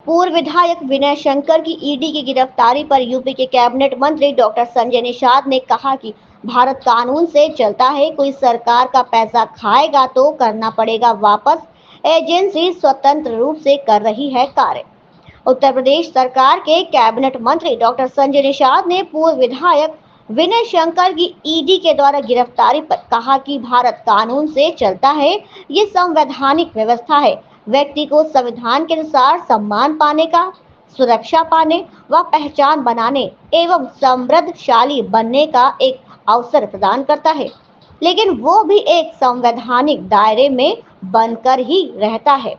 पूर्व विधायक विनय शंकर की ईडी की गिरफ्तारी पर यूपी के कैबिनेट मंत्री डॉक्टर संजय निषाद ने कहा कि भारत कानून से चलता है, कोई सरकार का पैसा खाएगा तो करना पड़ेगा वापस। एजेंसी स्वतंत्र रूप से कर रही है कार्य। उत्तर प्रदेश सरकार के कैबिनेट मंत्री डॉक्टर संजय निषाद ने पूर्व विधायक विनय शंकर की ईडी के द्वारा गिरफ्तारी पर कहा कि भारत कानून से चलता है, ये संवैधानिक व्यवस्था है। व्यक्ति को संविधान के अनुसार सम्मान पाने का, सुरक्षा पाने व पहचान बनाने एवं समृद्धशाली बनने का एक अवसर प्रदान करता है, लेकिन वो भी एक संवैधानिक दायरे में बनकर ही रहता है।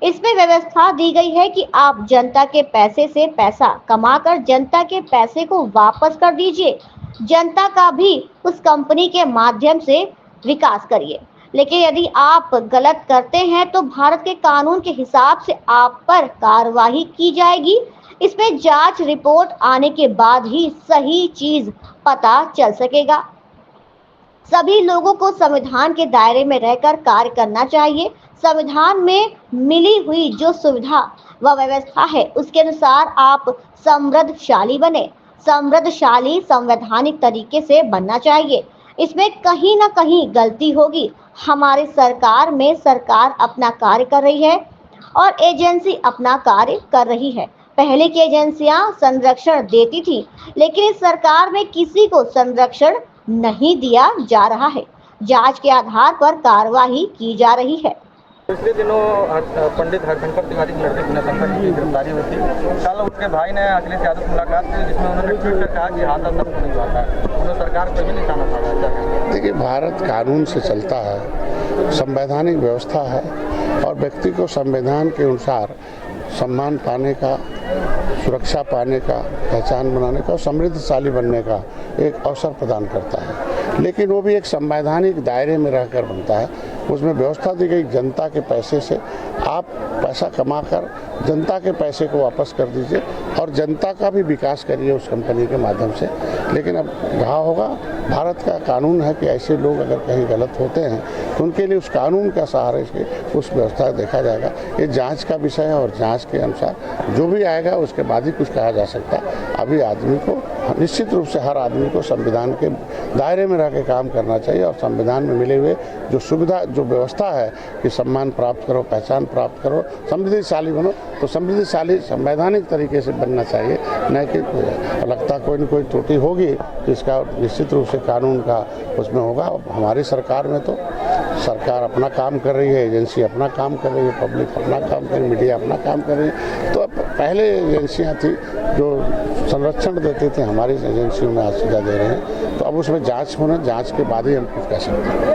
इसमें व्यवस्था दी गई है कि आप जनता के पैसे से पैसा कमाकर जनता के पैसे को वापस कर दीजिए। जनता का भी उस कंपनी के माध्यम से विकास करिए। लेकिन यदि आप गलत करते हैं तो भारत के कानून के हिसाब से आप पर कार्रवाई की जाएगी। इसमें जांच रिपोर्ट आने के बाद ही सही चीज पता चल सकेगा। सभी लोगों को संविधान के दायरे में रहकर कार्य करना चाहिए। संविधान में मिली हुई जो सुविधा व व्यवस्था है उसके अनुसार आप समृद्धशाली बने। समृद्धशाली संवैधानिक तरीके से बनना चाहिए। इसमें कहीं ना कहीं गलती होगी। हमारी सरकार में सरकार अपना कार्य कर रही है और एजेंसी अपना कार्य कर रही है। पहले की एजेंसियां संरक्षण देती थी, लेकिन इस सरकार में किसी को संरक्षण नहीं दिया जा रहा है। जांच के आधार पर कार्रवाई की जा रही है। पिछले दिनों पंडित हरशंकर तिवारी के लड़के विनय शंकर की गिरफ्तारी हुई थी। कल उसके भाई ने अखिलेश यादव से मुलाकात की, जिसमें उन्होंने ट्वीट कर कहा कि हाथ अब नहीं जाता है। उन्होंने सरकार पर भी निशाना साधा। देखिए, भारत कानून से चलता है, संवैधानिक व्यवस्था है और व्यक्ति को संविधान के अनुसार सम्मान पाने का, सुरक्षा पाने का, पहचान बनाने का और समृद्धशाली बनने का एक अवसर प्रदान करता है। लेकिन वो भी एक संवैधानिक दायरे में रहकर बनता है। उसमें व्यवस्था दी गई, जनता के पैसे से आप पैसा कमाकर जनता के पैसे को वापस कर दीजिए और जनता का भी विकास करिए उस कंपनी के माध्यम से। लेकिन अब रहा होगा, भारत का कानून है कि ऐसे लोग अगर कहीं गलत होते हैं तो उनके लिए उस कानून का सहारे से उस व्यवस्था देखा जाएगा। ये जांच का विषय है और जांच के अनुसार जो भी आएगा उसके बाद ही कुछ कहा जा सकता है। अभी आदमी को निश्चित रूप से हर आदमी को संविधान के दायरे में रह के काम करना चाहिए और संविधान में मिले हुए जो सुविधा, जो व्यवस्था है कि सम्मान प्राप्त करो, पहचान प्राप्त करो, समृद्धशाली बनो, तो समृद्धशाली संवैधानिक तरीके से बनना चाहिए। न कि लगता कोई न कोई त्रुटि होगी तो इसका निश्चित रूप से कानून का उसमें होगा। हमारी सरकार में तो सरकार अपना काम कर रही है, एजेंसी अपना काम कर रही है, पब्लिक अपना काम कर रही है, मीडिया अपना काम कर रही है। तो पहले एजेंसियां थी जो संरक्षण देते थे, हमारी एजेंसियों में आज सुविधा दे रहे हैं। तो अब उसमें जांच होना, जांच के बाद ही हम कुछ कह सकते हैं।